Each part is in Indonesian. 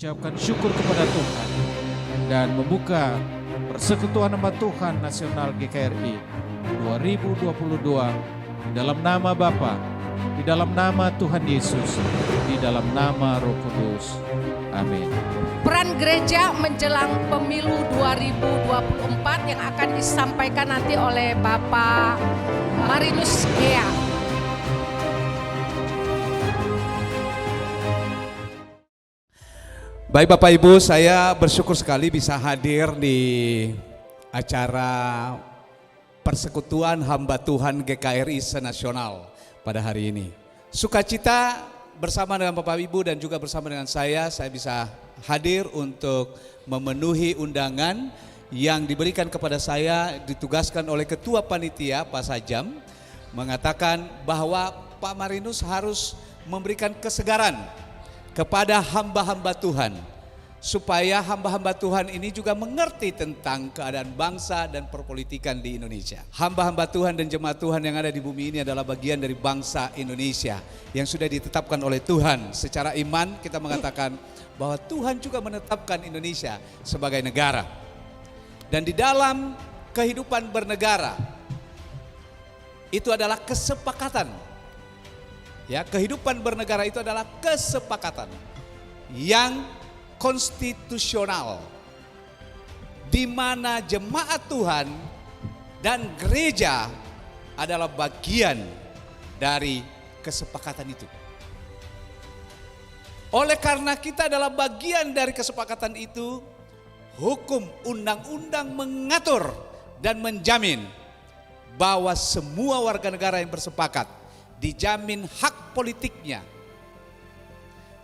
mengucapkan syukur kepada Tuhan dan membuka Persekutuan Hamba Tuhan Nasional GKRI 2022 di dalam nama Bapa, di dalam nama Tuhan Yesus, di dalam nama Roh Kudus. Amin. Peran gereja menjelang pemilu 2024 yang akan disampaikan nanti oleh Bapak Marinus Gea. Baik Bapak Ibu, saya bersyukur sekali bisa hadir di acara Persekutuan Hamba Tuhan GKRI Senasional pada hari ini. Sukacita bersama dengan Bapak Ibu dan juga bersama dengan saya bisa hadir untuk memenuhi undangan yang diberikan kepada saya, ditugaskan oleh Ketua Panitia Pak Sajam, mengatakan bahwa Pak Marinus harus memberikan kesegaran kepada hamba-hamba Tuhan, supaya hamba-hamba Tuhan ini juga mengerti tentang keadaan bangsa dan perpolitikan di Indonesia. Hamba-hamba Tuhan dan jemaat Tuhan yang ada di bumi ini adalah bagian dari bangsa Indonesia yang sudah ditetapkan oleh Tuhan. Secara iman kita mengatakan bahwa Tuhan juga menetapkan Indonesia sebagai negara. Dan di dalam kehidupan bernegara itu adalah kesepakatan. Ya, kehidupan bernegara itu adalah kesepakatan yang konstitusional, di mana jemaat Tuhan dan gereja adalah bagian dari kesepakatan itu. Oleh karena kita adalah bagian dari kesepakatan itu, hukum undang-undang mengatur dan menjamin bahwa semua warga negara yang bersepakat dijamin hak politiknya,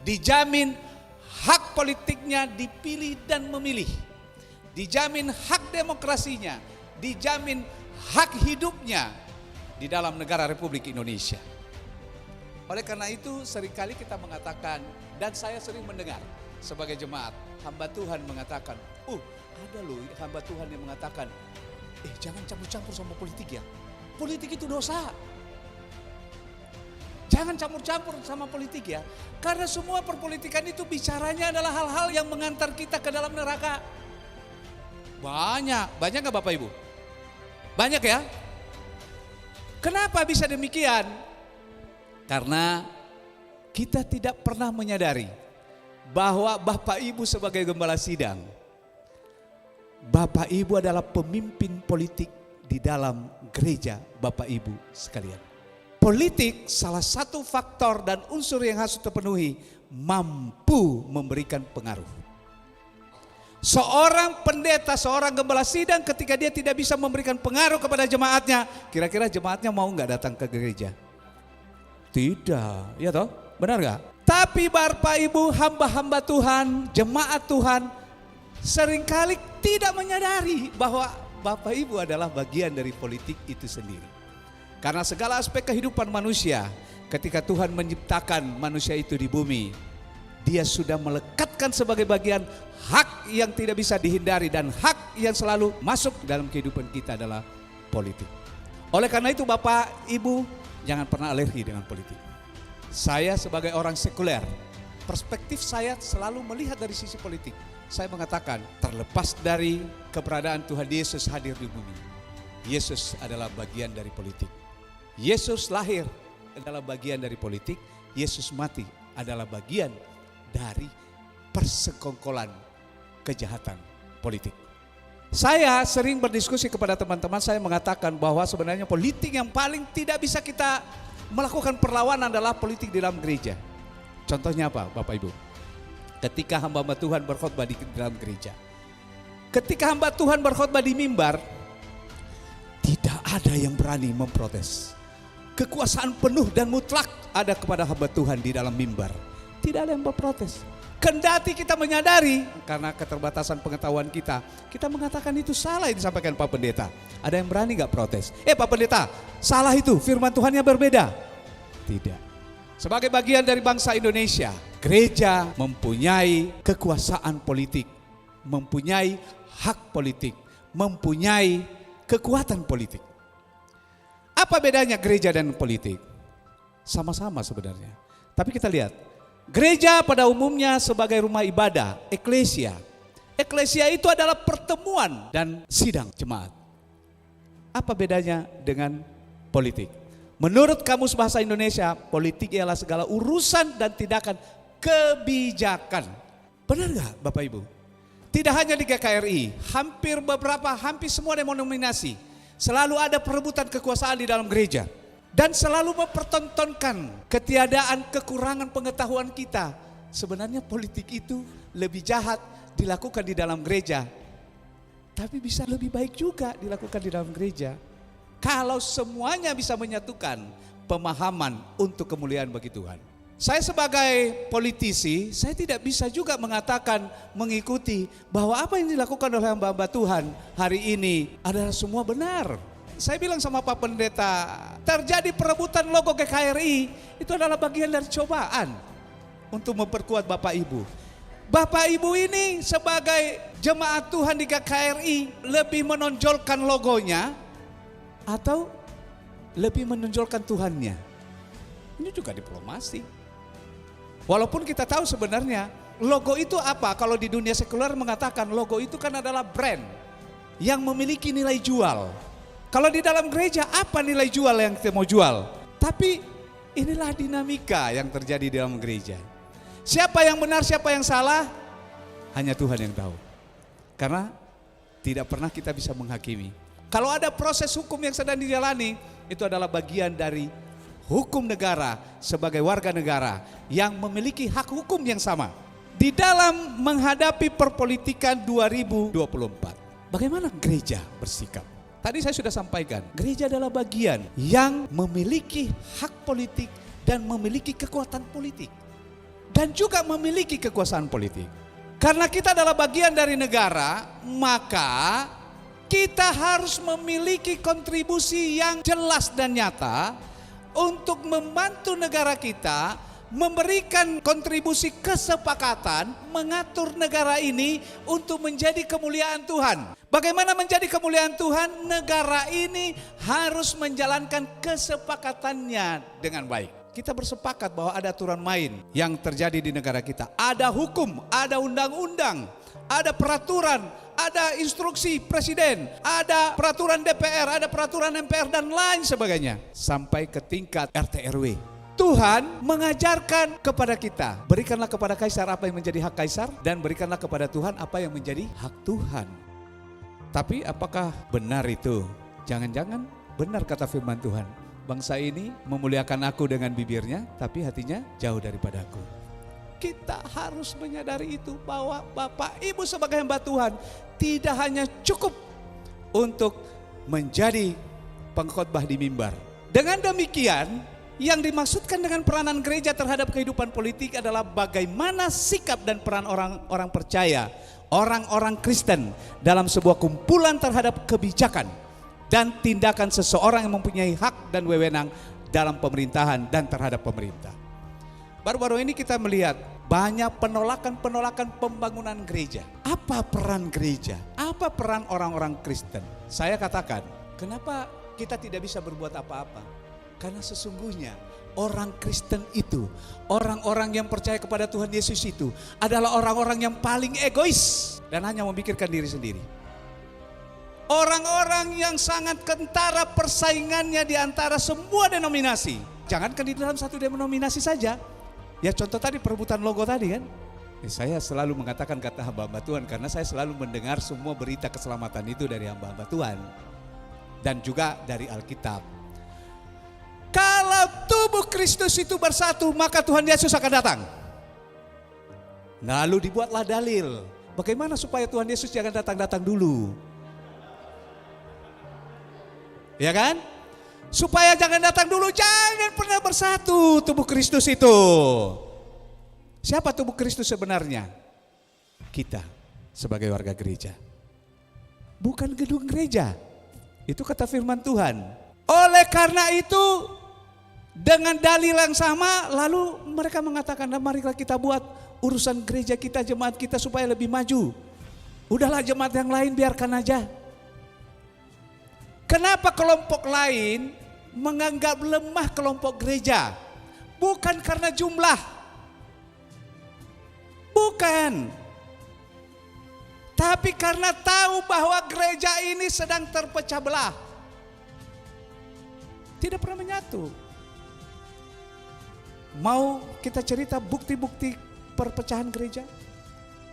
dijamin hak politiknya dipilih dan memilih, dijamin hak demokrasinya, dijamin hak hidupnya di dalam negara Republik Indonesia. Oleh karena itu seringkali kita mengatakan, dan saya sering mendengar sebagai jemaat hamba Tuhan mengatakan, ada loh hamba Tuhan yang mengatakan, jangan campur-campur sama politik ya, politik itu dosa. Jangan campur-campur sama politik ya. Karena semua perpolitikan itu bicaranya adalah hal-hal yang mengantar kita ke dalam neraka. Banyak gak Bapak Ibu? Banyak ya? Kenapa bisa demikian? Karena kita tidak pernah menyadari bahwa Bapak Ibu sebagai gembala sidang, Bapak Ibu adalah pemimpin politik di dalam gereja Bapak Ibu sekalian. Politik salah satu faktor dan unsur yang harus terpenuhi, mampu memberikan pengaruh. Seorang pendeta, seorang gembala sidang ketika dia tidak bisa memberikan pengaruh kepada jemaatnya, kira-kira jemaatnya mau nggak datang ke gereja? Tidak, ya toh? Benar nggak? Tapi Bapak Ibu hamba-hamba Tuhan, jemaat Tuhan seringkali tidak menyadari bahwa Bapak Ibu adalah bagian dari politik itu sendiri. Karena segala aspek kehidupan manusia, ketika Tuhan menciptakan manusia itu di bumi, Dia sudah melekatkan sebagai bagian hak yang tidak bisa dihindari dan hak yang selalu masuk dalam kehidupan kita adalah politik. Oleh karena itu Bapak, Ibu, jangan pernah alergi dengan politik. Saya sebagai orang sekuler, perspektif saya selalu melihat dari sisi politik. Saya mengatakan terlepas dari keberadaan Tuhan Yesus hadir di bumi, Yesus adalah bagian dari politik. Yesus lahir adalah bagian dari politik, Yesus mati adalah bagian dari persekongkolan kejahatan politik. Saya sering berdiskusi kepada teman-teman, saya mengatakan bahwa sebenarnya politik yang paling tidak bisa kita melakukan perlawanan adalah politik di dalam gereja. Contohnya apa Bapak Ibu? Ketika hamba Tuhan berkhotbah di dalam gereja. Ketika hamba Tuhan berkhotbah di mimbar, tidak ada yang berani memprotes. Kekuasaan penuh dan mutlak ada kepada hamba Tuhan di dalam mimbar. Tidak ada yang berprotes. Kendati kita menyadari karena keterbatasan pengetahuan kita mengatakan itu salah yang disampaikan Pak Pendeta. Ada yang berani gak protes? Pak Pendeta, salah itu, firman Tuhannya berbeda. Tidak. Sebagai bagian dari bangsa Indonesia, gereja mempunyai kekuasaan politik, mempunyai hak politik, mempunyai kekuatan politik. Apa bedanya gereja dan politik? Sama-sama sebenarnya. Tapi kita lihat, Gereja pada umumnya sebagai rumah ibadah, eklesia. Eklesia itu adalah pertemuan dan sidang jemaat. Apa bedanya dengan politik? Menurut Kamus Bahasa Indonesia, politik ialah segala urusan dan tindakan kebijakan. Benar nggak Bapak Ibu? Tidak hanya di GKRI, hampir semua denominasi selalu ada perebutan kekuasaan di dalam gereja. Dan selalu mempertontonkan ketiadaan kekurangan pengetahuan kita. Sebenarnya politik itu lebih jahat dilakukan di dalam gereja. Tapi bisa lebih baik juga dilakukan di dalam gereja. Kalau semuanya bisa menyatukan pemahaman untuk kemuliaan bagi Tuhan. Saya sebagai politisi, saya tidak bisa juga mengatakan, mengikuti bahwa apa yang dilakukan oleh hamba-hamba Tuhan hari ini adalah semua benar. Saya bilang sama Pak Pendeta, terjadi perebutan logo GKRI itu adalah bagian dari cobaan untuk memperkuat Bapak Ibu. Bapak Ibu ini sebagai jemaat Tuhan di GKRI lebih menonjolkan logonya atau lebih menonjolkan Tuhannya? Ini juga diplomasi. Walaupun kita tahu sebenarnya logo itu apa? Kalau di dunia sekuler mengatakan logo itu kan adalah brand yang memiliki nilai jual. Kalau di dalam gereja apa nilai jual yang kita mau jual? Tapi inilah dinamika yang terjadi di dalam gereja. Siapa yang benar, siapa yang salah, hanya Tuhan yang tahu. Karena tidak pernah kita bisa menghakimi. Kalau ada proses hukum yang sedang dijalani, itu adalah bagian dari hukum negara sebagai warga negara yang memiliki hak hukum yang sama. Di dalam menghadapi perpolitikan 2024, bagaimana gereja bersikap? Tadi saya sudah sampaikan, gereja adalah bagian yang memiliki hak politik dan memiliki kekuatan politik. Dan juga memiliki kekuasaan politik. Karena kita adalah bagian dari negara, maka kita harus memiliki kontribusi yang jelas dan nyata untuk membantu negara kita memberikan kontribusi kesepakatan mengatur negara ini untuk menjadi kemuliaan Tuhan. Bagaimana menjadi kemuliaan Tuhan? Negara ini harus menjalankan kesepakatannya dengan baik. Kita bersepakat bahwa ada aturan main yang terjadi di negara kita. Ada hukum, ada undang-undang, ada peraturan, ada instruksi presiden, ada peraturan DPR, ada peraturan MPR dan lain sebagainya. Sampai ke tingkat RT RW. Tuhan mengajarkan kepada kita, berikanlah kepada Kaisar apa yang menjadi hak Kaisar dan berikanlah kepada Tuhan apa yang menjadi hak Tuhan. Tapi apakah benar itu? Jangan-jangan benar kata firman Tuhan. Bangsa ini memuliakan aku dengan bibirnya, tapi hatinya jauh daripada aku. Kita harus menyadari itu bahwa Bapak Ibu sebagai hamba Tuhan tidak hanya cukup untuk menjadi pengkhotbah di mimbar. Dengan demikian, yang dimaksudkan dengan peranan gereja terhadap kehidupan politik adalah bagaimana sikap dan peran orang-orang percaya, orang-orang Kristen dalam sebuah kumpulan terhadap kebijakan dan tindakan seseorang yang mempunyai hak dan wewenang dalam pemerintahan dan terhadap pemerintah. Baru-baru ini kita melihat banyak penolakan-penolakan pembangunan gereja. Apa peran gereja? Apa peran orang-orang Kristen? Saya katakan, kenapa kita tidak bisa berbuat apa-apa? Karena sesungguhnya orang Kristen itu, orang-orang yang percaya kepada Tuhan Yesus itu adalah orang-orang yang paling egois dan hanya memikirkan diri sendiri. Orang-orang yang sangat kentara persaingannya di antara semua denominasi. Jangankan di dalam satu denominasi saja. Ya contoh tadi perebutan logo tadi kan. Saya selalu mengatakan kata hamba-hamba Tuhan karena saya selalu mendengar semua berita keselamatan itu dari hamba-hamba Tuhan. Dan juga dari Alkitab. Kalau tubuh Kristus itu bersatu, maka Tuhan Yesus akan datang. Lalu dibuatlah dalil. Bagaimana supaya Tuhan Yesus jangan datang-datang dulu? Ya kan? Supaya jangan datang dulu, jangan pernah bersatu tubuh Kristus itu. Siapa tubuh Kristus sebenarnya? Kita sebagai warga gereja. Bukan gedung gereja. Itu kata firman Tuhan. Oleh karena itu, dengan dalil yang sama, lalu mereka mengatakan, marilah kita buat urusan gereja kita, jemaat kita supaya lebih maju. Udahlah jemaat yang lain biarkan aja. Kenapa kelompok lain menganggap lemah kelompok gereja? Bukan karena jumlah, Bukan. Tapi karena tahu bahwa gereja ini sedang terpecah belah. Tidak pernah menyatu. Mau kita cerita bukti-bukti perpecahan gereja?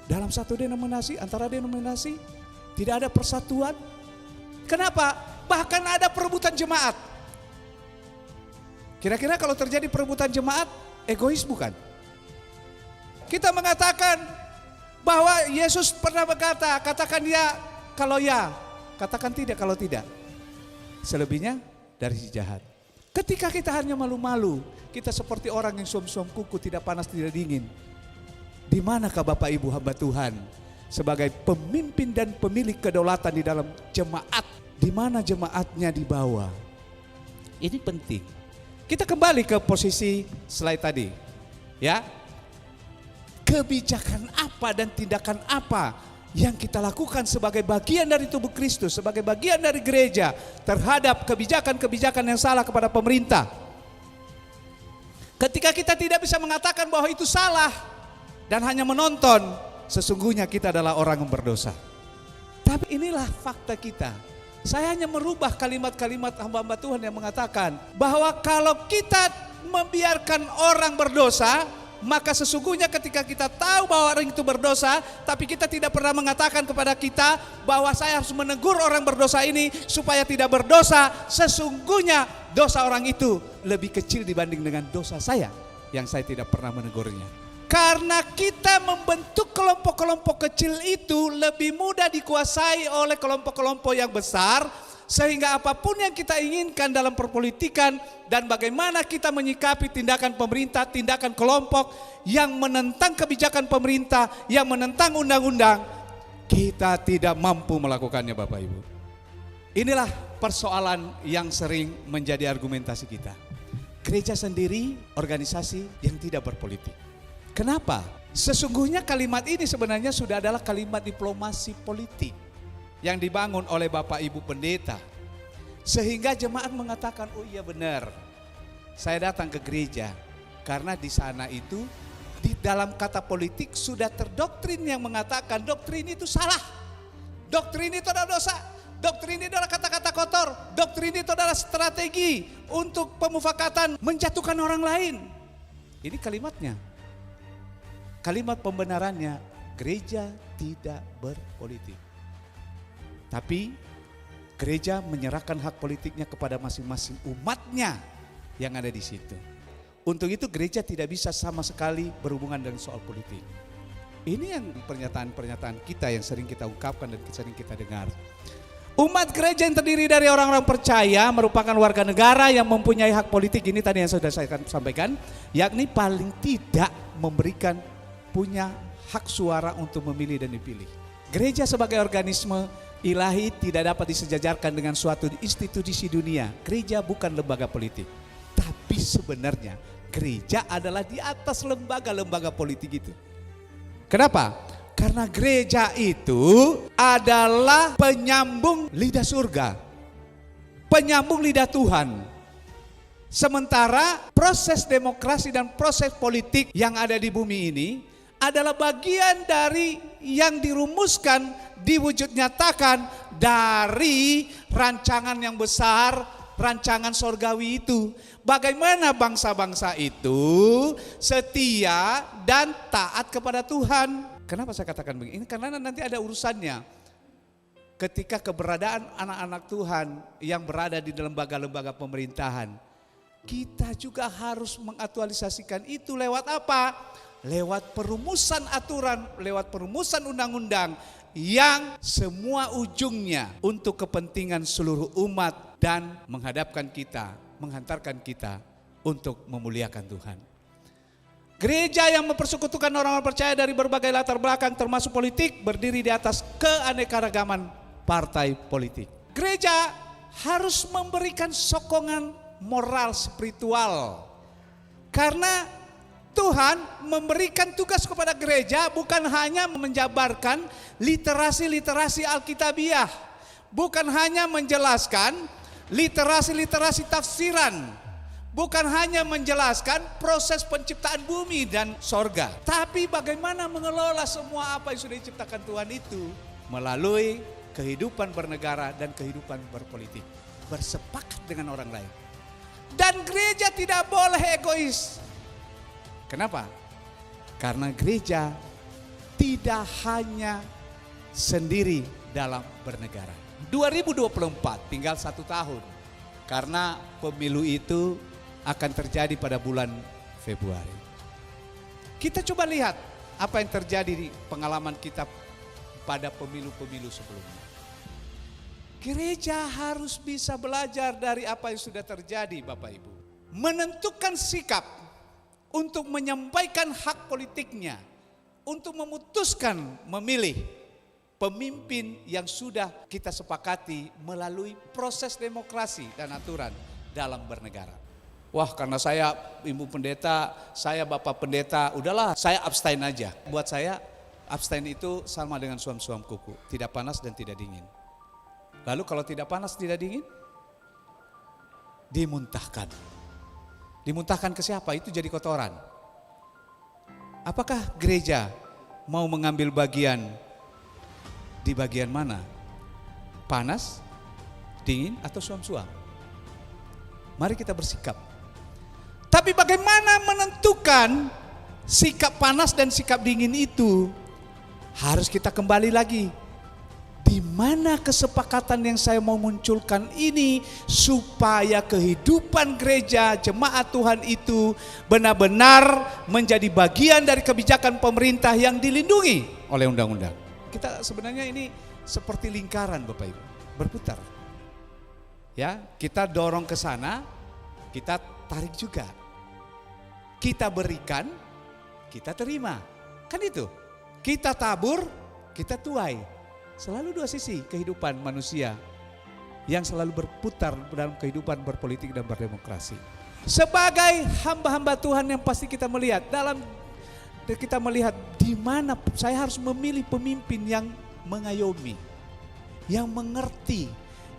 Dalam satu denominasi, antara denominasi, tidak ada persatuan. Kenapa? Bahkan ada perebutan jemaat. Kira-kira kalau terjadi perebutan jemaat, egois bukan? Kita mengatakan bahwa Yesus pernah berkata, katakan ya kalau ya, katakan tidak kalau tidak. Selebihnya dari si jahat. Ketika kita hanya malu-malu, kita seperti orang yang suam-suam kuku, tidak panas tidak dingin. Di manakah Bapak Ibu hamba Tuhan sebagai pemimpin dan pemilik kedaulatan di dalam jemaat? Di mana jemaatnya dibawa? Ini penting. Kita kembali ke posisi slide tadi. Ya. Kebijakan apa dan tindakan apa yang kita lakukan sebagai bagian dari tubuh Kristus, sebagai bagian dari gereja terhadap kebijakan-kebijakan yang salah kepada pemerintah. Ketika kita tidak bisa mengatakan bahwa itu salah dan hanya menonton, sesungguhnya kita adalah orang yang berdosa. Tapi inilah fakta kita. Saya hanya merubah kalimat-kalimat hamba-hamba Tuhan yang mengatakan bahwa kalau kita membiarkan orang berdosa, maka sesungguhnya ketika kita tahu bahwa orang itu berdosa, tapi kita tidak pernah mengatakan kepada kita bahwa saya harus menegur orang berdosa ini supaya tidak berdosa, sesungguhnya dosa orang itu lebih kecil dibanding dengan dosa saya yang saya tidak pernah menegurnya. Karena kita membentuk kelompok-kelompok kecil itu lebih mudah dikuasai oleh kelompok-kelompok yang besar, sehingga apapun yang kita inginkan dalam perpolitikan dan bagaimana kita menyikapi tindakan pemerintah, tindakan kelompok yang menentang kebijakan pemerintah, yang menentang undang-undang, kita tidak mampu melakukannya Bapak Ibu. Inilah persoalan yang sering menjadi argumentasi kita. Gereja sendiri organisasi yang tidak berpolitik. Kenapa? Sesungguhnya kalimat ini sebenarnya sudah adalah kalimat diplomasi politik yang dibangun oleh Bapak Ibu Pendeta. Sehingga jemaat mengatakan, oh iya benar, saya datang ke gereja. Karena di sana itu, di dalam kata politik sudah terdoktrin yang mengatakan doktrin itu salah. Doktrin itu adalah dosa. Doktrin itu adalah kata-kata kotor. Doktrin itu adalah strategi untuk pemufakatan, menjatuhkan orang lain. Ini kalimatnya. Kalimat pembenarannya, gereja tidak berpolitik. Tapi gereja menyerahkan hak politiknya kepada masing-masing umatnya yang ada di situ. Untuk itu gereja tidak bisa sama sekali berhubungan dengan soal politik. Ini yang pernyataan-pernyataan kita yang sering kita ungkapkan dan sering kita dengar. Umat gereja yang terdiri dari orang-orang percaya merupakan warga negara yang mempunyai hak politik. Ini tadi yang sudah saya sampaikan, yakni paling tidak memberikan punya hak suara untuk memilih dan dipilih. Gereja sebagai organisme ilahi tidak dapat disejajarkan dengan suatu institusi dunia. Gereja bukan lembaga politik. Tapi sebenarnya gereja adalah di atas lembaga-lembaga politik itu. Kenapa? Karena gereja itu adalah penyambung lidah surga. Penyambung lidah Tuhan. Sementara proses demokrasi dan proses politik yang ada di bumi ini adalah bagian dari yang dirumuskan, diwujud nyatakan dari rancangan yang besar, rancangan sorgawi itu. Bagaimana bangsa-bangsa itu setia dan taat kepada Tuhan. Kenapa saya katakan begini? Karena nanti ada urusannya. Ketika keberadaan anak-anak Tuhan yang berada di dalam lembaga-lembaga pemerintahan, kita juga harus mengaktualisasikan itu lewat apa? Lewat perumusan aturan, lewat perumusan undang-undang yang semua ujungnya untuk kepentingan seluruh umat dan menghadapkan kita, menghantarkan kita untuk memuliakan Tuhan. Gereja yang mempersekutukan orang-orang percaya dari berbagai latar belakang termasuk politik berdiri di atas keanekaragaman partai politik. Gereja harus memberikan sokongan moral spiritual karena Tuhan memberikan tugas kepada gereja bukan hanya menjabarkan literasi-literasi Alkitabiah, bukan hanya menjelaskan literasi-literasi tafsiran, bukan hanya menjelaskan proses penciptaan bumi dan sorga, tapi bagaimana mengelola semua apa yang sudah diciptakan Tuhan itu melalui kehidupan bernegara dan kehidupan berpolitik, bersepakat dengan orang lain. Dan gereja tidak boleh egois. Kenapa? Karena gereja tidak hanya sendiri dalam bernegara. 2024 tinggal 1 tahun, karena pemilu itu akan terjadi pada bulan Februari. Kita coba lihat apa yang terjadi di pengalaman kita pada pemilu-pemilu sebelumnya. Gereja harus bisa belajar dari apa yang sudah terjadi, Bapak Ibu. Menentukan sikap untuk menyampaikan hak politiknya, untuk memutuskan memilih pemimpin yang sudah kita sepakati melalui proses demokrasi dan aturan dalam bernegara. Wah, karena saya ibu pendeta, saya bapak pendeta, udahlah saya abstain aja. Buat saya abstain itu sama dengan suam-suam kuku, tidak panas dan tidak dingin. Lalu kalau tidak panas tidak dingin, dimuntahkan. Dimuntahkan ke siapa? Itu jadi kotoran. Apakah gereja mau mengambil bagian di bagian mana? Panas, dingin, atau suam-suam? Mari kita bersikap. Tapi bagaimana menentukan sikap panas dan sikap dingin itu? Harus kita kembali lagi. Di mana kesepakatan yang saya mau munculkan ini supaya kehidupan gereja, jemaat Tuhan itu benar-benar menjadi bagian dari kebijakan pemerintah yang dilindungi oleh undang-undang. Kita sebenarnya ini seperti lingkaran, Bapak Ibu, berputar. Ya, kita dorong ke sana, kita tarik juga. Kita berikan, kita terima. Kan itu. Kita tabur, kita tuai. Selalu dua sisi kehidupan manusia yang selalu berputar dalam kehidupan berpolitik dan berdemokrasi. Sebagai hamba-hamba Tuhan yang pasti kita melihat di mana saya harus memilih pemimpin yang mengayomi, yang mengerti,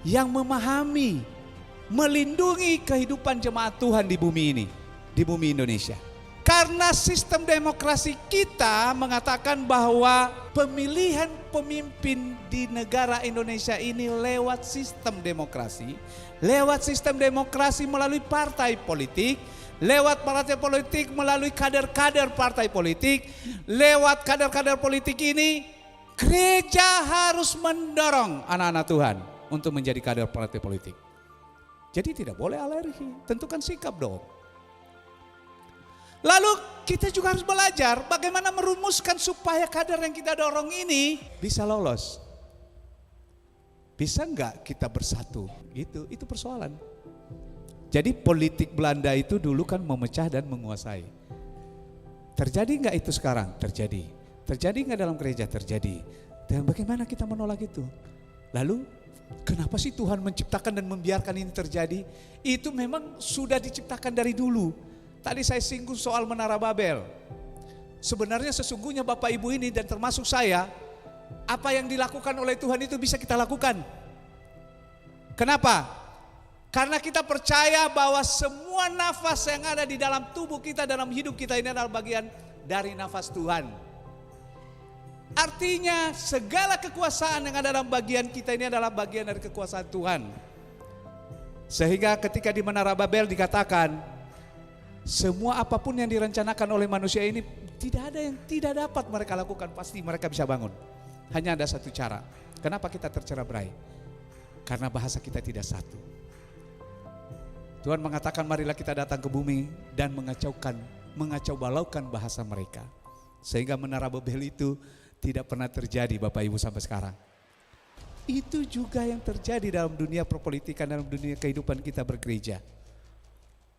yang memahami, melindungi kehidupan jemaat Tuhan di bumi ini, di bumi Indonesia. Karena sistem demokrasi kita mengatakan bahwa pemilihan pemimpin di negara Indonesia ini lewat sistem demokrasi. Lewat sistem demokrasi melalui partai politik. Lewat partai politik melalui kader-kader partai politik. Lewat kader-kader politik ini gereja harus mendorong anak-anak Tuhan untuk menjadi kader partai politik. Jadi tidak boleh alergi, tentukan sikap dong. Lalu kita juga harus belajar bagaimana merumuskan supaya kader yang kita dorong ini bisa lolos. Bisa enggak kita bersatu? Itu persoalan. Jadi politik Belanda itu dulu kan memecah dan menguasai. Terjadi enggak itu sekarang? Terjadi. Terjadi enggak dalam gereja? Terjadi. Dan bagaimana kita menolak itu? Lalu kenapa sih Tuhan menciptakan dan membiarkan ini terjadi? Itu memang sudah diciptakan dari dulu. Tadi saya singgung soal Menara Babel. Sebenarnya sesungguhnya Bapak Ibu ini dan termasuk saya, apa yang dilakukan oleh Tuhan itu bisa kita lakukan. Kenapa? Karena kita percaya bahwa semua nafas yang ada di dalam tubuh kita, dalam hidup kita ini adalah bagian dari nafas Tuhan. Artinya segala kekuasaan yang ada dalam bagian kita ini adalah bagian dari kekuasaan Tuhan. Sehingga ketika di Menara Babel dikatakan, semua apapun yang direncanakan oleh manusia ini tidak ada yang tidak dapat mereka lakukan, pasti mereka bisa bangun. Hanya ada satu cara. Kenapa kita tercerai-berai? Karena bahasa kita tidak satu. Tuhan mengatakan marilah kita datang ke bumi dan mengacau balaukan bahasa mereka. Sehingga Menara Babel itu tidak pernah terjadi Bapak Ibu sampai sekarang. Itu juga yang terjadi dalam dunia perpolitikan, dalam dunia kehidupan kita bergereja.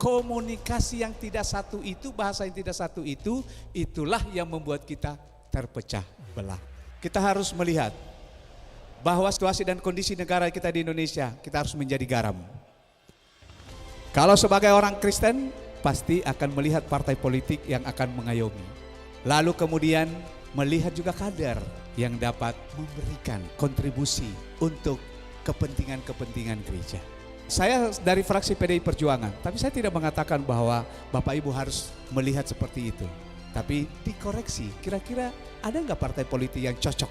Komunikasi yang tidak satu itu, bahasa yang tidak satu itu, itulah yang membuat kita terpecah belah. Kita harus melihat bahwa situasi dan kondisi negara kita di Indonesia, kita harus menjadi garam. Kalau sebagai orang Kristen, pasti akan melihat partai politik yang akan mengayomi. Lalu kemudian melihat juga kader yang dapat memberikan kontribusi untuk kepentingan-kepentingan gereja. Saya dari fraksi PDI Perjuangan, tapi saya tidak mengatakan bahwa Bapak Ibu harus melihat seperti itu. Tapi dikoreksi, kira-kira ada nggak partai politik yang cocok?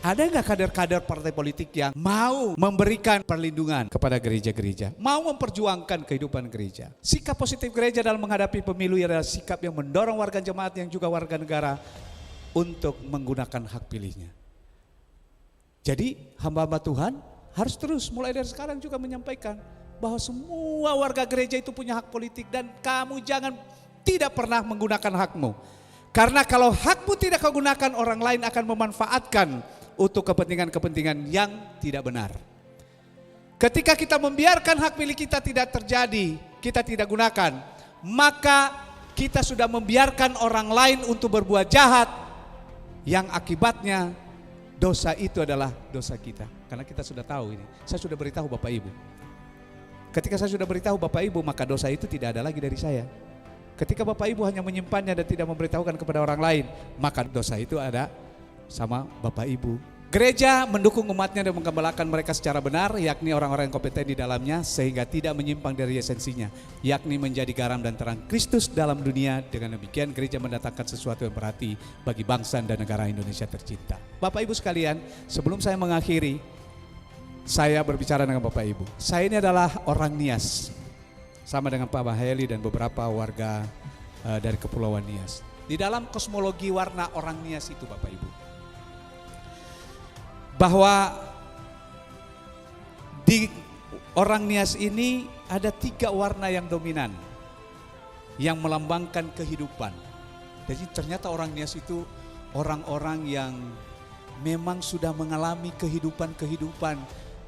Ada nggak kader-kader partai politik yang mau memberikan perlindungan kepada gereja-gereja? Mau memperjuangkan kehidupan gereja? Sikap positif gereja dalam menghadapi pemilu adalah sikap yang mendorong warga jemaat yang juga warga negara untuk menggunakan hak pilihnya. Jadi hamba-hamba Tuhan harus terus mulai dari sekarang juga menyampaikan bahwa semua warga gereja itu punya hak politik dan kamu jangan tidak pernah menggunakan hakmu. Karena kalau hakmu tidak kau gunakan, orang lain akan memanfaatkan untuk kepentingan-kepentingan yang tidak benar. Ketika kita membiarkan hak pilih kita tidak terjadi, kita tidak gunakan, maka kita sudah membiarkan orang lain untuk berbuat jahat yang akibatnya dosa itu adalah dosa kita. Karena kita sudah tahu ini. Saya sudah beritahu Bapak Ibu. Ketika saya sudah beritahu Bapak Ibu, maka dosa itu tidak ada lagi dari saya. Ketika Bapak Ibu hanya menyimpannya dan tidak memberitahukan kepada orang lain, maka dosa itu ada sama Bapak Ibu. Gereja mendukung umatnya dan menggembalakan mereka secara benar, yakni orang-orang yang kompeten di dalamnya, sehingga tidak menyimpang dari esensinya, yakni menjadi garam dan terang Kristus dalam dunia. Dengan demikian gereja mendatangkan sesuatu yang berarti bagi bangsa dan negara Indonesia tercinta. Bapak Ibu sekalian, sebelum saya mengakhiri, saya berbicara dengan Bapak Ibu. Saya ini adalah orang Nias, sama dengan Pak Baheli dan beberapa warga dari Kepulauan Nias. Di dalam kosmologi warna orang Nias itu Bapak Ibu, bahwa di orang Nias ini ada 3 warna yang dominan yang melambangkan kehidupan. Jadi ternyata orang Nias itu orang-orang yang memang sudah mengalami kehidupan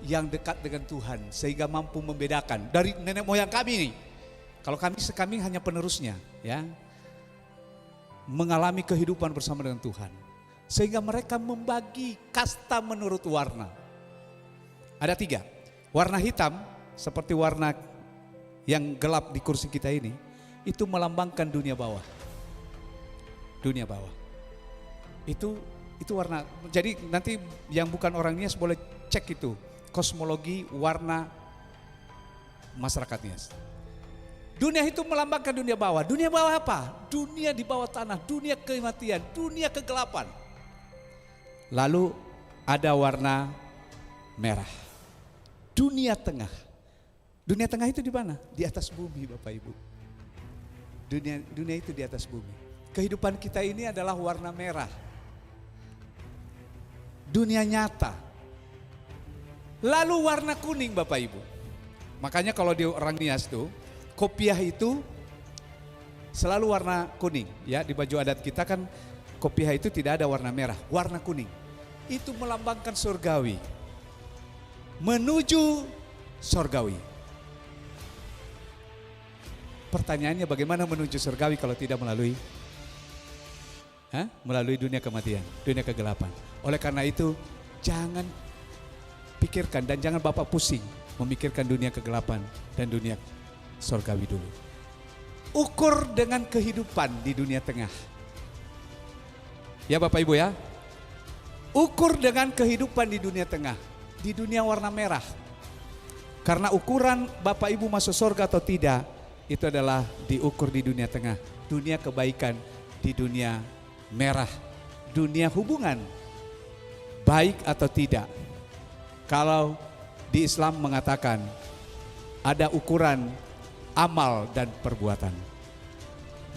yang dekat dengan Tuhan sehingga mampu membedakan dari nenek moyang kami nih. Kalau kami hanya penerusnya, ya, mengalami kehidupan bersama dengan Tuhan. Sehingga mereka membagi kasta menurut warna. Ada 3. Warna hitam seperti warna yang gelap di kursi kita ini, itu melambangkan dunia bawah. Dunia bawah. Itu warna. Jadi nanti yang bukan orang Nias boleh cek itu. Kosmologi warna masyarakat Nias. Dunia itu melambangkan dunia bawah. Dunia bawah apa? Dunia di bawah tanah, dunia kematian, dunia kegelapan. Lalu ada warna merah. Dunia tengah. Dunia tengah itu di mana? Di atas bumi Bapak Ibu. Dunia itu di atas bumi. Kehidupan kita ini adalah warna merah. Dunia nyata. Lalu warna kuning Bapak Ibu. Makanya kalau di orang Nias tuh, kopiah itu selalu warna kuning. Ya, di baju adat kita kan kopiah itu tidak ada warna merah, warna kuning. Itu melambangkan surgawi. Menuju surgawi. Pertanyaannya bagaimana menuju surgawi kalau tidak melalui melalui dunia kematian, dunia kegelapan. Oleh karena itu jangan pikirkan dan jangan Bapak pusing memikirkan dunia kegelapan dan dunia surgawi dulu. Ukur dengan kehidupan di dunia tengah. Ya Bapak Ibu ya. Ukur dengan kehidupan di dunia tengah, di dunia warna merah. Karena ukuran Bapak Ibu masuk surga atau tidak, itu adalah diukur di dunia tengah. Dunia kebaikan di dunia merah. Dunia hubungan, baik atau tidak. Kalau di Islam mengatakan ada ukuran amal dan perbuatan.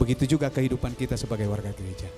Begitu juga kehidupan kita sebagai warga gereja.